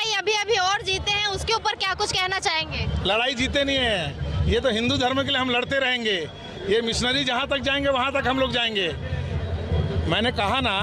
लड़ाई अभी अभी और जीते हैं, उसके ऊपर क्या कुछ कहना चाहेंगे? लड़ाई जीते नहीं है, ये तो हिंदू धर्म के लिए हम लड़ते रहेंगे। ये मिशनरी जहाँ तक जाएंगे वहाँ तक हम लोग जाएंगे। मैंने कहा ना,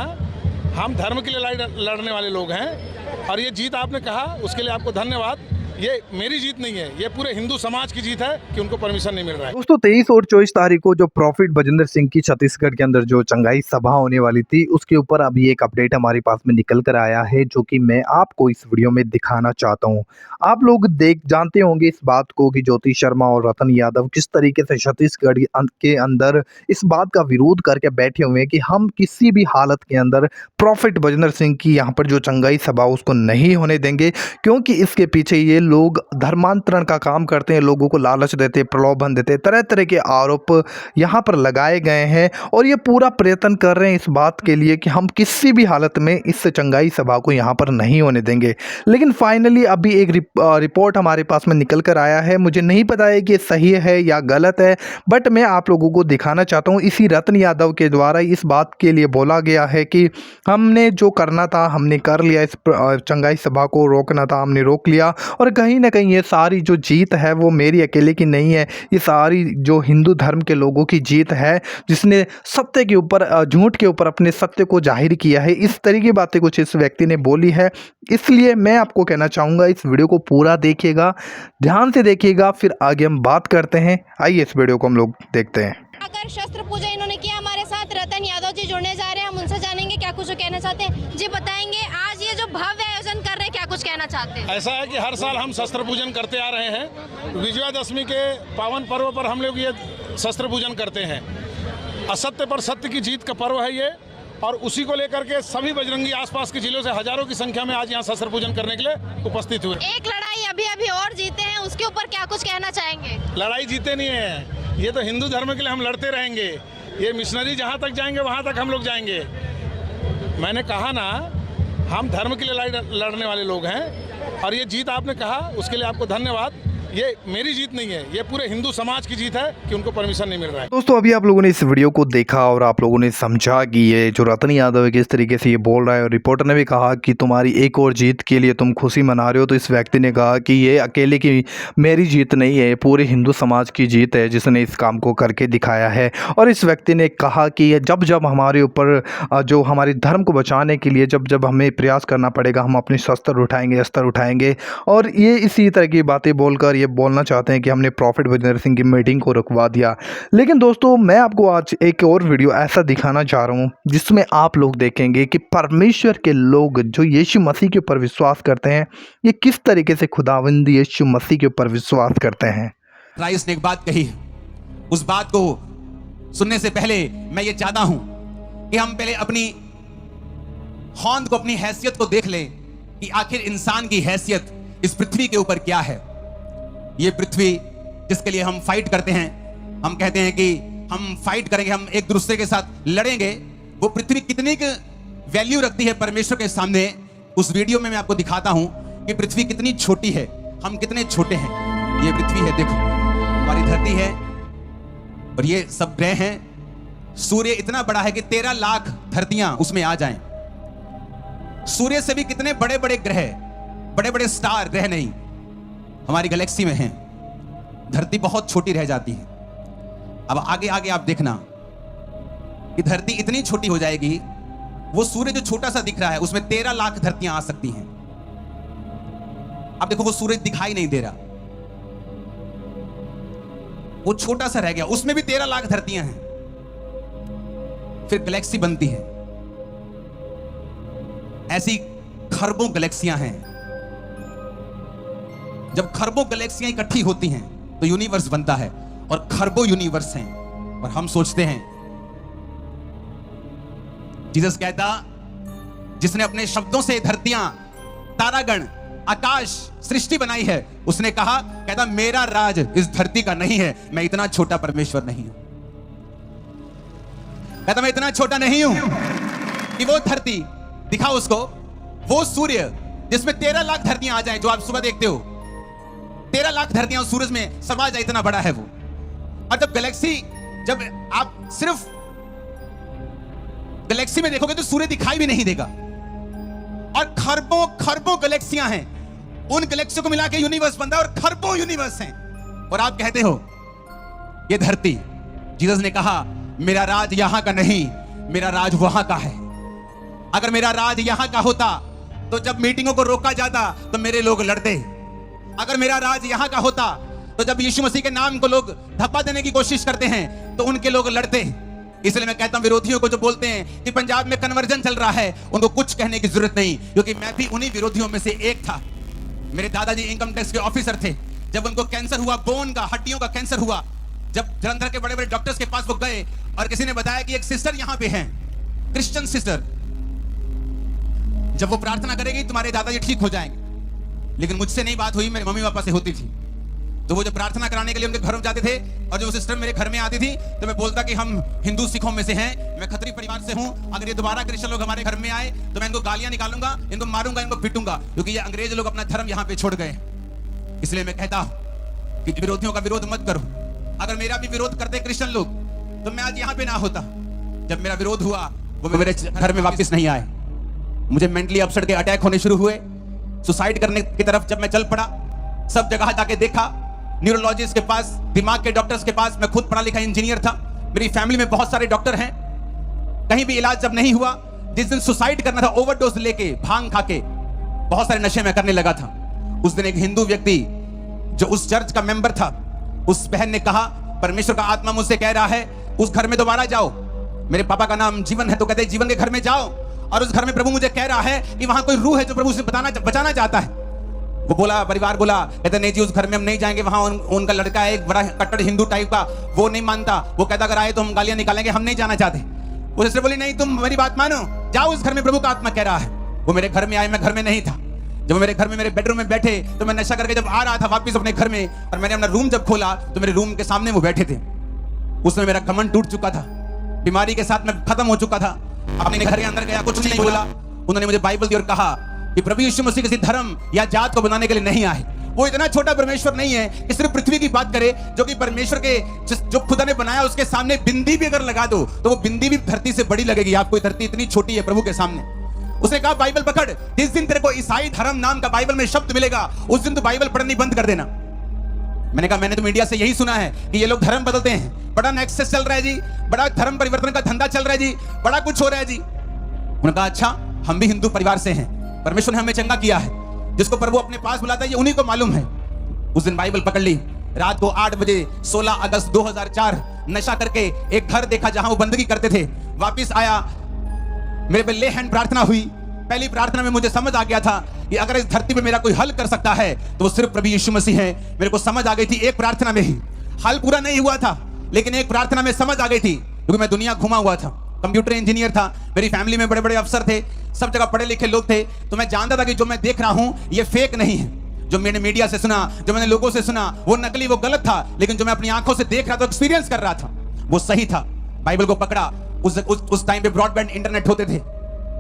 हम धर्म के लिए लड़ने वाले लोग हैं। और ये जीत आपने कहा, उसके लिए आपको धन्यवाद। ये मेरी जीत नहीं है, ये पूरे हिंदू समाज की जीत है कि उनको परमिशन नहीं मिल रहा है। दोस्तों 23 और 24 तारीख को जो प्रॉफिट बजिंदर सिंह की छत्तीसगढ़ के अंदर जो चंगाई सभा होने वाली थी, उसके ऊपर अभी एक अपडेट हमारे पास में निकल कर आया है, जो कि मैं आपको इस वीडियो में दिखाना चाहता हूं। आप लोग जानते होंगे इस बात को कि ज्योति शर्मा और रतन यादव किस तरीके से छत्तीसगढ़ के अंदर इस बात का विरोध करके बैठे हुए हैं कि हम किसी भी हालत के अंदर प्रॉफिट बजिंदर सिंह की यहाँ पर जो चंगाई सभा उसको नहीं होने देंगे, क्योंकि इसके पीछे ये लोग धर्मांतरण का काम करते हैं, लोगों को लालच देते, प्रलोभन देते, तरह तरह के आरोप यहाँ पर लगाए गए हैं। और ये पूरा प्रयत्न कर रहे हैं इस बात के लिए कि हम किसी भी हालत में इस चंगाई सभा को यहाँ पर नहीं होने देंगे। लेकिन फाइनली अभी एक रिपोर्ट हमारे पास में निकल कर आया है। मुझे नहीं पता है कि सही है या गलत है, बट मैं आप लोगों को दिखाना चाहता हूँ। इसी रतन यादव के द्वारा इस बात के लिए बोला गया है कि हमने जो करना था हमने कर लिया, इस चंगाई सभा को रोकना था हमने रोक लिया। और कहीं ना कहीं ये सारी जो जीत है वो मेरी अकेले की नहीं है, ये सारी जो हिंदू धर्म के लोगों की जीत है, जिसने सत्य के ऊपर झूठ के ऊपर अपने सत्य को जाहिर किया है। इस तरह की बातें कुछ इस व्यक्ति ने बोली है। इसलिए मैं आपको कहना चाहूँगा, इस वीडियो को पूरा देखिएगा, ध्यान से देखिएगा, फिर आगे हम बात करते हैं। आइए इस वीडियो को हम लोग देखते हैं। अगर शस्त्र पूजा इन्होंने किया, हमारे साथ रतन यादव जी जुड़ने जा रहे हैं, हम उनसे जानेंगे क्या कुछ कहना चाहते हैं। जी बताएंगे, आज ये जो भव्य आयोजन कर रहे हैं, क्या कुछ कहना चाहते हैं? ऐसा है कि हर साल हम शस्त्र पूजन करते आ रहे हैं। विजयादशमी के पावन पर्व पर हम लोग ये शस्त्र पूजन करते हैं। असत्य पर सत्य की जीत का पर्व है ये, और उसी को लेकर के सभी बजरंगी आसपास के जिलों से हजारों की संख्या में आज यहाँ शस्त्र पूजन करने के लिए उपस्थित हुए। एक लड़ाई अभी अभी और जीते हैं, उसके ऊपर क्या कुछ कहना चाहेंगे? लड़ाई जीते नहीं है, ये तो हिंदू धर्म के लिए हम लड़ते रहेंगे। ये मिशनरी जहाँ तक जाएंगे वहाँ तक हम लोग जाएंगे। मैंने कहा ना, हम धर्म के लिए लड़ने वाले लोग हैं। और ये जीत आपने कहा, उसके लिए आपको धन्यवाद। ये मेरी जीत नहीं है, ये पूरे हिंदू समाज की जीत है कि उनको परमिशन नहीं मिल रहा है। दोस्तों अभी आप लोगों ने इस वीडियो को देखा और आप लोगों ने समझा कि ये जो रतन यादव है किस तरीके से ये बोल रहा है। और रिपोर्टर ने भी कहा कि तुम्हारी एक और जीत के लिए तुम खुशी मना रहे हो। तो इस व्यक्ति ने कहा कि ये अकेले की मेरी जीत नहीं है, पूरे हिंदू समाज की जीत है जिसने इस काम को करके दिखाया है। और इस व्यक्ति ने कहा कि जब जब हमारे ऊपर जो हमारे धर्म को बचाने के लिए जब जब हमें प्रयास करना पड़ेगा, हम अपने शस्त्र उठाएंगे, अस्त्र उठाएंगे। और ये इसी तरह की बातें बोलकर ये बोलना चाहते हैं कि हमने प्रॉफिट बजिंदर सिंह की मीटिंग को रुकवा दिया। लेकिन दोस्तों मैं आपको आज एक और वीडियो ऐसा दिखाना चाह रहा हूं जिसमें आप लोग देखेंगे कि परमेश्वर के लोग जो यीशु मसीह के ऊपर विश्वास करते हैं, ये किस तरीके से खुदावंद यीशु मसीह के ऊपर विश्वास करते हैं। क्राइस्ट ने एक बात कही, उस बात को सुनने से पहले मैं ये चाहता हूं कि हम पहले अपनी हौंद को, अपनी हैसियत को देख लें कि आखिर इंसान की हैसियत इस पृथ्वी के ऊपर क्या है। ये पृथ्वी जिसके लिए हम फाइट करते हैं, हम कहते हैं कि हम फाइट करेंगे, हम एक दूसरे के साथ लड़ेंगे, वो पृथ्वी कितनी वैल्यू रखती है परमेश्वर के सामने। उस वीडियो में मैं आपको दिखाता हूं कि पृथ्वी कितनी छोटी है, हम कितने छोटे हैं। ये पृथ्वी है, देखो हमारी धरती है और ये सब ग्रह हैं। सूर्य इतना बड़ा है कि 13 लाख धरतियां उसमें आ जाएं। सूर्य से भी कितने बड़े बड़े ग्रह, बड़े बड़े स्टार, ग्रह नहीं, हमारी गैलेक्सी में हैं। धरती बहुत छोटी रह जाती है। अब आगे आगे आप देखना कि धरती इतनी छोटी हो जाएगी, वो सूर्य जो छोटा सा दिख रहा है उसमें 13 लाख धरतियां आ सकती हैं। अब देखो वो सूरज दिखाई नहीं दे रहा, वो छोटा सा रह गया, उसमें भी 13 लाख धरतियां हैं। फिर गैलेक्सी बनती है, ऐसी खरबों गैलेक्सियां हैं। जब खरबों गैलेक्सियां इकट्ठी होती हैं तो यूनिवर्स बनता है, और खरबों यूनिवर्स हैं। और हम सोचते हैं, जीसस कहता, जिसने अपने शब्दों से धरतियां, तारागण, आकाश, सृष्टि बनाई है, उसने कहा, कहता मेरा राज इस धरती का नहीं है, मैं इतना छोटा परमेश्वर नहीं हूं। कहता मैं इतना छोटा नहीं हूं कि वो धरती दिखाओ उसको, वो सूर्य जिसमें 13 लाख धरतियां आ जाए, जो आप सुबह देखते हो 13 लाख धरतियां सूरज में समा जाए, इतना बड़ा है वो। और जब गैलेक्सी, जब आप सिर्फ गैलेक्सी में देखोगे तो सूर्य दिखाई भी नहीं देगा, और खरबों खरबों गैलेक्सियां हैं, उन गैलेक्सी को मिला के यूनिवर्स बनता है और खरबों यूनिवर्स हैं। और आप कहते हो ये धरती, जीसस ने कहा मेरा राज यहां का नहीं, मेरा राज वहां का है। अगर मेरा राज यहां का होता तो जब मीटिंगों को रोका जाता तो मेरे लोग लड़ते। अगर मेरा राज यहां का होता तो जब यीशु मसीह के नाम को लोग धप्पा देने की कोशिश करते हैं तो उनके लोग लड़ते। इसलिए मैं कहता हूं विरोधियों को जो बोलते हैं कि पंजाब में कन्वर्जन चल रहा है, उनको कुछ कहने की जरूरत नहीं, क्योंकि मैं भी उन्हीं विरोधियों में से एक था। मेरे दादाजी इनकम टैक्स के ऑफिसर थे। जब उनको कैंसर हुआ, बोन का, हड्डियों का कैंसर हुआ, जब जलंधर के बड़े बड़े डॉक्टर्स के पास वो गए और किसी ने बताया कि एक सिस्टर यहां पे है, क्रिश्चियन सिस्टर, जब वो प्रार्थना करेगी तुम्हारे दादाजी ठीक हो जाएंगे। लेकिन मुझसे नहीं बात हुई, मेरे मम्मी पापा से होती थी। तो वो जब प्रार्थना कराने के लिए उनके घर में जाते थे और जब वो सिस्टर मेरे घर में आती थी तो मैं बोलता कि हम हिंदू सिखों में से हैं, मैं खत्री परिवार से हूं, अगर ये दोबारा क्रिश्चियन लोग हमारे घर में आए तो मैं इनको गालियां निकालूंगा, इनको मारूंगा, इनको पीटूंगा, क्योंकि ये अंग्रेज लोग अपना धर्म यहां पे छोड़ गए। इसलिए मैं कहता हूं कि विरोधियों का विरोध मत करो। अगर मेरा भी विरोध करते क्रिश्चियन लोग तो मैं आज यहां पे ना होता। जब मेरा विरोध हुआ वो मेरे घर में वापस नहीं आए। मुझे मेंटली अपसेट के अटैक होने शुरू हुए, सुसाइड करने की तरफ जब मैं चल पड़ा, सब जगह जाके देखा, न्यूरोलॉजिस्ट के पास, दिमाग के डॉक्टर्स के पास, मैं खुद पढ़ा लिखा इंजीनियर था, मेरी फैमिली में बहुत सारे डॉक्टर हैं, कहीं भी इलाज जब नहीं हुआ, जिस दिन सुसाइड करना था ओवरडोज लेके, भांग खा के, बहुत सारे नशे में करने लगा था। उस दिन एक हिंदू व्यक्ति जो उस चर्च का मेंबर था, उस बहन ने कहा परमेश्वर का आत्मा मुझसे कह रहा है उस घर में दोबारा जाओ। मेरे पापा का नाम जीवन है तो कहते जीवन के घर में जाओ, और उस घर में प्रभु मुझे कह रहा है कि वहां कोई रूह है जो प्रभु से बचाना चाहता है। वो बोला, परिवार बोला, कहते नहीं जी उस घर में हम नहीं जाएंगे, वहां उनका लड़का है एक बड़ा कट्टर हिंदू टाइप का, वो नहीं मानता, वो कहता अगर आए तो हम गालियां निकालेंगे, हम नहीं जाना चाहते। वो सिस्टर बोली नहीं तुम मेरी बात मानो, जाओ उस घर में प्रभु का आत्मा कह रहा है। वो मेरे घर में आए, मैं घर में नहीं था। जब मेरे घर में मेरे बेडरूम में बैठे तो मैं नशा करके जब आ रहा था वापस अपने घर में, और मैंने अपना रूम जब खोला तो मेरे रूम के सामने वो बैठे थे। उसमें मेरा घमंड टूट चुका था, बीमारी के साथ मैं खत्म हो चुका था। अपने घर के अंदर गया, कुछ नहीं बोला, उन्होंने मुझे बाइबल दी और कहा कि प्रभु यीशु मसीह किसी धर्म या जात को बनाने के लिए नहीं आए। वो इतना छोटा परमेश्वर नहीं है कि सिर्फ पृथ्वी की बात करे, जो कि परमेश्वर के जो खुदा ने बनाया उसके सामने बिंदी भी अगर लगा दो तो वो बिंदी भी धरती से बड़ी लगेगी। आपको धरती इतनी छोटी है प्रभु के सामने। उसने कहा बाइबल पकड़, जिस दिन तेरे को ईसाई धर्म नाम का बाइबल में शब्द मिलेगा उस दिन तो बाइबल पढ़नी बंद कर देना। मैंने कहा मैंने तो मीडिया से यही सुना है कि ये लोग धर्म बदलते हैं, बड़ा नेक्सस चल रहा है जी, बड़ा धर्म परिवर्तन का धंधा चल रहा है जी, बड़ा कुछ हो रहा है जी। उन्होंने कहा अच्छा, हम भी हिंदू परिवार से हैं, परमेश्वर ने हमें चंगा किया है, जिसको प्रभु अपने पास बुलाता है ये उन्हीं को मालूम है। उस दिन बाइबल पकड़ ली, रात को 8 बजे 16 अगस्त 2004 नशा करके एक घर देखा जहां वो बंदगी करते थे, वापिस आया, मेरे पे ले हैंड प्रार्थना हुई। पहली प्रार्थना में मुझे समझ आ गया था कि अगर इस धरती पे मेरा कोई हल कर सकता है तो वो सिर्फ प्रभु यीशु मसीह है। मेरे को समझ आ गई थी एक प्रार्थना में ही, हल पूरा नहीं हुआ था लेकिन एक प्रार्थना में समझ आ गई थी, क्योंकि मैं दुनिया घुमा हुआ था, कंप्यूटर इंजीनियर था, मेरी फैमिली में बड़े बड़े अफसर थे, सब जगह पढ़े लिखे लोग थे, तो मैं जानता था कि जो मैं देख रहा हूं ये फेक नहीं है। जो मैंने मीडिया से सुना, जो मैंने लोगों से सुना वो नकली, वो गलत था, लेकिन जो मैं अपनी आंखों से देख रहा था, एक्सपीरियंस कर रहा था, वो सही था। बाइबल को पकड़ा। उस टाइम पे ब्रॉडबैंड इंटरनेट होते थे,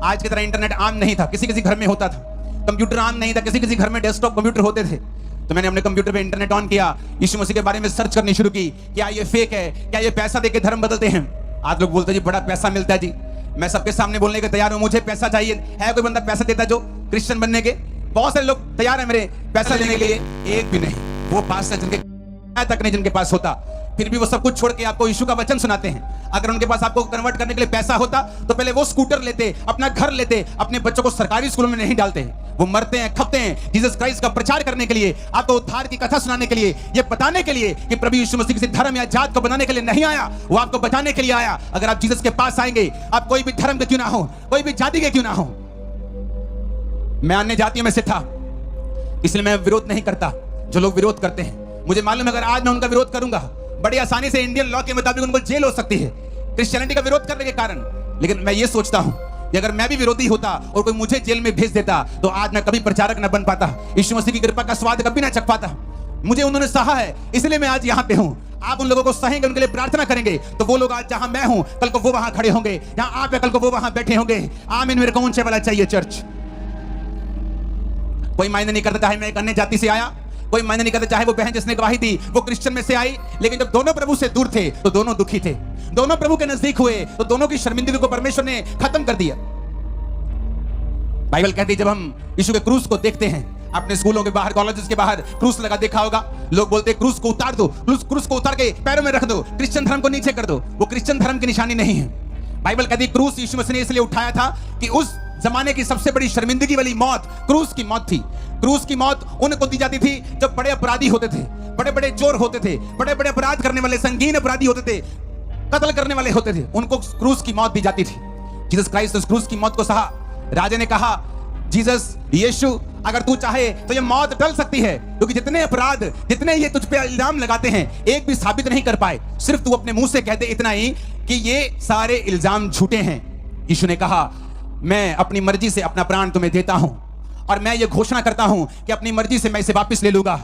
आज की तरह इंटरनेट आम नहीं था, किसी किसी घर में होता था। कंप्यूटर आम नहीं था, किसी किसी घर में डेस्कटॉप कंप्यूटर होते थे। तो मैंने अपने कंप्यूटर पे इंटरनेट ऑन किया, यीशु मसीह के बारे में सर्च करनी शुरू की, क्या ये फेक है, क्या ये पैसा देके धर्म बदलते हैं। आज लोग बोलते हैं जी बड़ा पैसा मिलता है जी, मैं सबके सामने बोलने के तैयार हूं, मुझे पैसा चाहिए। है कोई बंदा पैसा देता जो क्रिश्चियन बनने के? बहुत सारे लोग तैयार है मेरे पैसा देने के लिए, एक भी नहीं। वो पास जिनके तक नहीं जिनके पास होता, फिर भी वो सब कुछ छोड़ के आपको यीशु का वचन सुनाते हैं। अगर उनके पास आपको कन्वर्ट करने के लिए पैसा होता तो पहले वो स्कूटर लेते, अपना घर लेते, अपने बच्चों को सरकारी स्कूलों में नहीं डालते। वो मरते हैं, खपते हैं जीसस क्राइस्ट का प्रचार करने के लिए, आपको उद्धार की कथा सुनाने के लिए, ये बताने के लिए कि प्रभु यीशु मसीह किसी धर्म या जात को बनाने के लिए नहीं आया, वो आपको बचाने के लिए आया। अगर आप जीसस के पास आएंगे, आप कोई भी धर्म के क्यों ना हो, कोई भी जाति के क्यों ना हो। मैं अन्य जातियों में से था, इसलिए मैं विरोध नहीं करता जो लोग विरोध करते हैं। मुझे मालूम है अगर आज मैं उनका विरोध करूंगा बड़ी आसानी से इंडियन लॉ के मुताबिक उनको जेल हो सकती है क्रिश्चियनिटी का विरोध करने के कारण। लेकिन मैं ये सोचता हूं कि अगर मैं भी विरोधी होता और कोई मुझे जेल में भेज देता तो आज मैं कभी प्रचारक न बन पाता, यीशु मसीह की कृपा का स्वाद कभी ना चख पाता। मुझे उन्होंने सहा है, इसलिए मैं आज यहाँ पे हूँ। आप उन लोगों को सहेंगे, उनके लिए प्रार्थना करेंगे तो वो लोग आज जहां मैं हूं कल को वो वहां खड़े होंगे, जहां आप है कल को वो वहां बैठे होंगे। आमीन। मेरे को ऊंचे वाला चाहिए चर्च। कोई मायने नहीं करता चाहे मैं एक अन्य जाति से आया, कोई मायने नहीं करता चाहे वो बहन जिसने गवाही दी वो क्रिश्चियन में से आई, लेकिन जब दोनों प्रभु से दूर थे तो दोनों दुखी थे। दोनों प्रभु के नजदीक हुए तो दोनों की शर्मिंदगी को परमेश्वर ने खत्म कर दिया। बाइबल कहती है जब हम यीशु के क्रूस को देखते हैं, आपने स्कूलों के बाहर, कॉलेजेस के बाहर क्रूस लगा देखा होगा। लोग बोलते हैं क्रूस को उतार दो, क्रूस को उतार के पैरों में रख दो, क्रिश्चियन धर्म को नीचे कर दो। वो क्रिश्चियन धर्म की निशानी नहीं है। बाइबल कहती है क्रूस यीशु मसीह ने इसलिए उठाया था कि उस जमाने की सबसे बड़ी शर्मिंदगी वाली मौत क्रूस की मौत थी। क्रूस की मौत उनको दी जाती थी जब बड़े अपराधी होते थे, बड़े बड़े चोर होते थे, बड़े बड़े अपराध करने वाले, संगीन अपराधी होते थे, कत्ल करने वाले होते थे, उनको क्रूस की मौत दी जाती थी। जीसस क्राइस्ट उस क्रूस की मौत को सहा। राजा ने कहा, जीसस, यीशु, अगर तू चाहे तो ये मौत टल सकती है, क्योंकि जितने अपराध, जितने ये तुझ पे इल्जाम लगाते हैं, एक भी साबित नहीं कर पाए। सिर्फ तू अपने मुंह से कह दे इतना ही कि ये सारे इल्जाम झूठे हैं। यीशु ने कहा, मैं अपनी मर्जी से अपना प्राण तुम्हें देता हूं और मैं ये घोषणा करता हूं कि अपनी मर्जी से मैं इसे वापस ले लूंगा।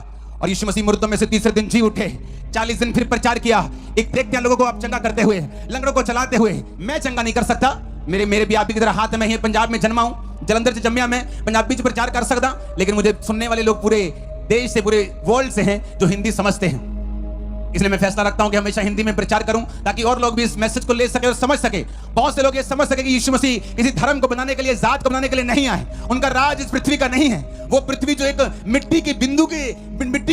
और यीशु मसीह मुर्दों में से तीसरे दिन जी उठे। 40 दिन फिर प्रचार किया, एक देखते लोगों को आप चंगा करते हुए, लंगड़ों को चलाते हुए। मैं चंगा नहीं कर सकता, मेरे भी आप की तरह हाथ में ही पंजाब में जन्मा हूं, जलंधर से जम्मिया में पंजाबी च प्रचार कर सकता, लेकिन मुझे सुनने वाले लोग पूरे देश से, पूरे वर्ल्ड से हैं जो हिंदी समझते हैं। इसलिए मैं फैसला रखता हूं कि हमेशा हिंदी में प्रचार करूं ताकि और लोग भी इस मैसेज को ले सके और समझ सके। बहुत से लोग ये समझ सके कि यीशु मसीह किसी धर्म को बनाने के लिए, जात को बनाने के लिए नहीं आए। उनका राज इस पृथ्वी का नहीं है। वो पृथ्वी जो एक मिट्टी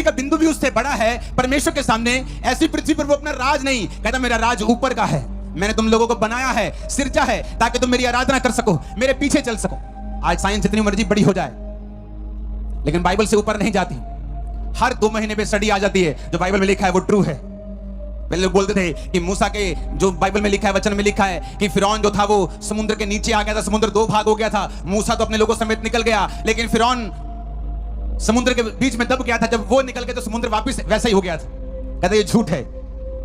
का बिंदु भी उससे बड़ा है परमेश्वर के सामने, ऐसी पृथ्वी पर वो अपना राज नहीं कहता, मेरा राज ऊपर का है। मैंने तुम लोगों को बनाया है, सिरजा है, ताकि तुम मेरी आराधना कर सको, मेरे पीछे चल सको। आज साइंस जितनी मर्जी बड़ी हो जाए, लेकिन बाइबल से ऊपर नहीं जाती। हर 2 महीने पे स्टडी आ जाती है, जो बाइबल में लिखा है वो ट्रू है। पहले लोग बोलते थे कि मूसा के जो बाइबल में लिखा है, वचन में लिखा है कि फिरौन जो था वो समुद्र के नीचे आ गया था, समुद्र 2 भाग हो गया था। मूसा तो अपने लोगों समेत निकल गया, लेकिन फिरौन समुद्र के बीच में दब गया था। जब वो निकल गया तो समुद्र वापस वैसा ही हो गया था। कहते ये झूठ है।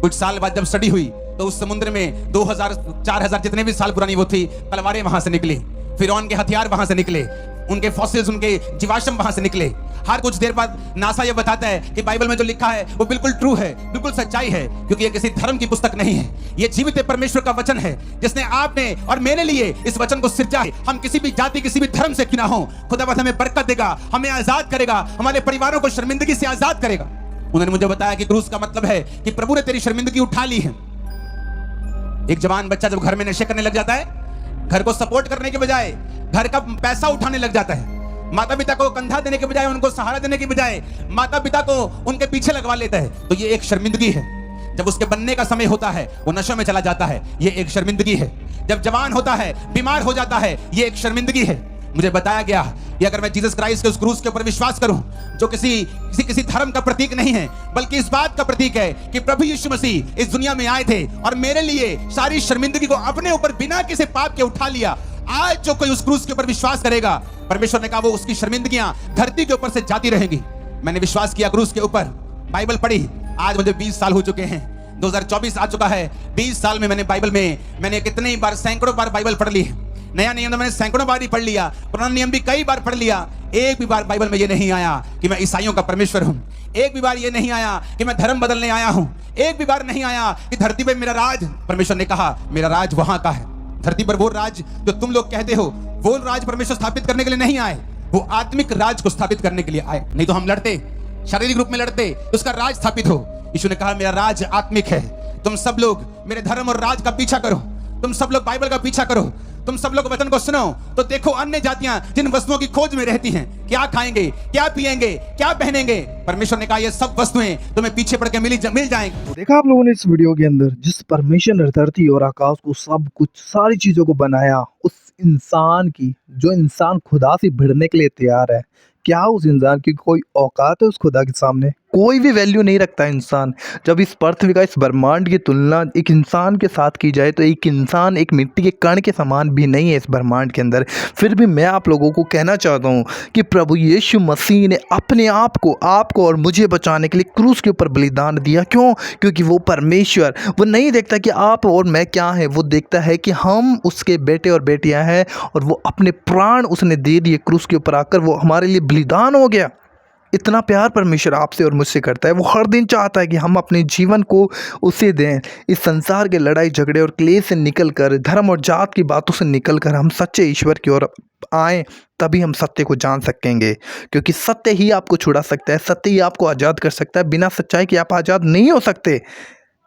कुछ साल बाद जब स्टडी हुई तो उस समुद्र में 2000 4000 जितने भी साल पुरानी वो थी, तलवारें वहां से निकली, फिरौन के हथियार वहां से निकले, उनके फॉसिल्स, उनके जीवाश्म वहां से निकले। हर कुछ देर बाद नासा ये बताता है कि बाइबल में जो लिखा है वो बिल्कुल ट्रू है, बिल्कुल सच्चाई है, क्योंकि ये किसी धर्म की पुस्तक नहीं है। ये जीवित परमेश्वर का वचन है, जिसने आपने और मेरे लिए इस वचन को सिरजा है। हम किसी भी जाति, किसी भी धर्म से क्यों ना हो, खुदावंद हमें बरकत देगा, हमें आजाद करेगा, हमारे परिवारों को शर्मिंदगी से आजाद करेगा। उन्होंने मुझे बताया कि क्रूस का मतलब है कि प्रभु ने तेरी शर्मिंदगी उठा ली है। एक जवान बच्चा जब घर में नशे करने लग जाता है, घर को सपोर्ट करने के बजाय घर का पैसा उठाने लग जाता है, माता पिता को कंधा देने के बजाय, उनको सहारा देने के बजाय माता पिता को उनके पीछे लगवा लेता है, तो ये एक शर्मिंदगी है। जब उसके बनने का समय होता है वो नशों में चला जाता है, ये एक शर्मिंदगी है। जब जवान होता है, बीमार हो जाता है, ये एक शर्मिंदगी है। मुझे बताया गया कि अगर मैं जीसस क्राइस्ट के उस क्रूस के ऊपर विश्वास करूं, जो किसी धर्म का प्रतीक नहीं है, बल्कि इस बात का प्रतीक है कि प्रभु यीशु मसीह इस दुनिया में आए थे और मेरे लिए सारी शर्मिंदगी को अपने ऊपर बिना किसी पाप के उठा लिया। आज जो कोई उस क्रूस के ऊपर विश्वास करेगा, परमेश्वर ने कहा वो उसकी शर्मिंदगियां धरती के ऊपर से जाती रहेंगी। मैंने विश्वास किया क्रूस के ऊपर, बाइबल पढ़ी, आज मुझे 20 साल हो चुके हैं, 2024 आ चुका है। 20 साल में मैंने कितने बार, सैकड़ों बार बाइबल पढ़ ली। नया नियम तो मैंने सैकड़ों बार ही पढ़ लिया, पुराना नियम भी कई बार पढ़ लिया। एक भी बार बाइबल में ये नहीं आया कि मैं ईसाइयों का परमेश्वर हूं। एक भी बार ये नहीं आया कि मैं धर्म बदलने आया हूं। एक भी बार नहीं आया कि धरती पे मेरा राज, परमेश्वर ने कहा मेरा राज वहां का है। धरती पर वो राज जो तुम लोग कहते हो, वो राज परमेश्वर स्थापित करने के लिए नहीं आए, वो आत्मिक राज को स्थापित करने के लिए आए। नहीं तो हम लड़ते, शारीरिक रूप में लड़ते, उसका राज स्थापित हो। यीशु ने कहा मेरा राज आत्मिक है। तुम सब लोग मेरे धर्म और राज का पीछा करो, तुम सब लोग बाइबल का पीछा करो, तुम सब लोग वचन को सुनो, तो देखो अन्य जातियां जिन वस्तुओं की खोज में रहती हैं, क्या खाएंगे, क्या पिएंगे, क्या पहनेंगे, परमेश्वर ने कहा ये सब वस्तुएं तुम्हें पीछे पड़ के मिल जाएंगी। तो देखा आप लोगों ने इस वीडियो के अंदर, जिस परमेश्वर ने धरती और आकाश को, सब कुछ, सारी चीजों को बनाया, उस इंसान की, जो इंसान खुदा से भिड़ने के लिए तैयार है, क्या उस इंसान की कोई औकात है उस खुदा के सामने? कोई भी वैल्यू नहीं रखता इंसान। जब इस पृथ्वी का, इस ब्रह्मांड की तुलना एक इंसान के साथ की जाए तो एक इंसान एक मिट्टी के कण के समान भी नहीं है इस ब्रह्मांड के अंदर। फिर भी मैं आप लोगों को कहना चाहता हूँ कि प्रभु यीशु मसीह ने अपने आपको और मुझे बचाने के लिए क्रूस के ऊपर बलिदान दिया। क्यों? क्योंकि वो परमेश्वर, वो नहीं देखता कि आप और मैं क्या है, वो देखता है कि हम उसके बेटे और बेटियाँ हैं, और वो अपने प्राण उसने दे दिए क्रूस के ऊपर आकर, वो हमारे लिए बलिदान हो गया। इतना प्यार परमेश्वर आपसे और मुझसे करता है। वो हर दिन चाहता है कि हम अपने जीवन को उसे दें। इस संसार के लड़ाई झगड़े और क्लेश से निकलकर, धर्म और जात की बातों से निकलकर हम सच्चे ईश्वर की ओर आएँ, तभी हम सत्य को जान सकेंगे। क्योंकि सत्य ही आपको छुड़ा सकता है, सत्य ही आपको आज़ाद कर सकता है। बिना सच्चाई के आप आज़ाद नहीं हो सकते।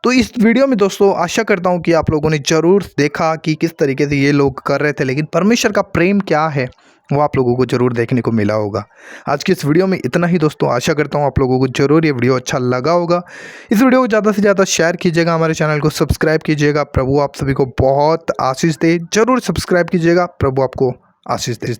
तो इस वीडियो में दोस्तों आशा करता हूँ कि आप लोगों ने ज़रूर देखा कि किस तरीके से ये लोग कर रहे थे, लेकिन परमेश्वर का प्रेम क्या है वो आप लोगों को ज़रूर देखने को मिला होगा। आज की इस वीडियो में इतना ही दोस्तों। आशा करता हूँ आप लोगों को ज़रूर ये वीडियो अच्छा लगा होगा। इस वीडियो को ज़्यादा से ज़्यादा शेयर कीजिएगा, हमारे चैनल को सब्सक्राइब कीजिएगा। प्रभु आप सभी को बहुत आशीष दे। ज़रूर सब्सक्राइब कीजिएगा। प्रभु आपको आशीष दे।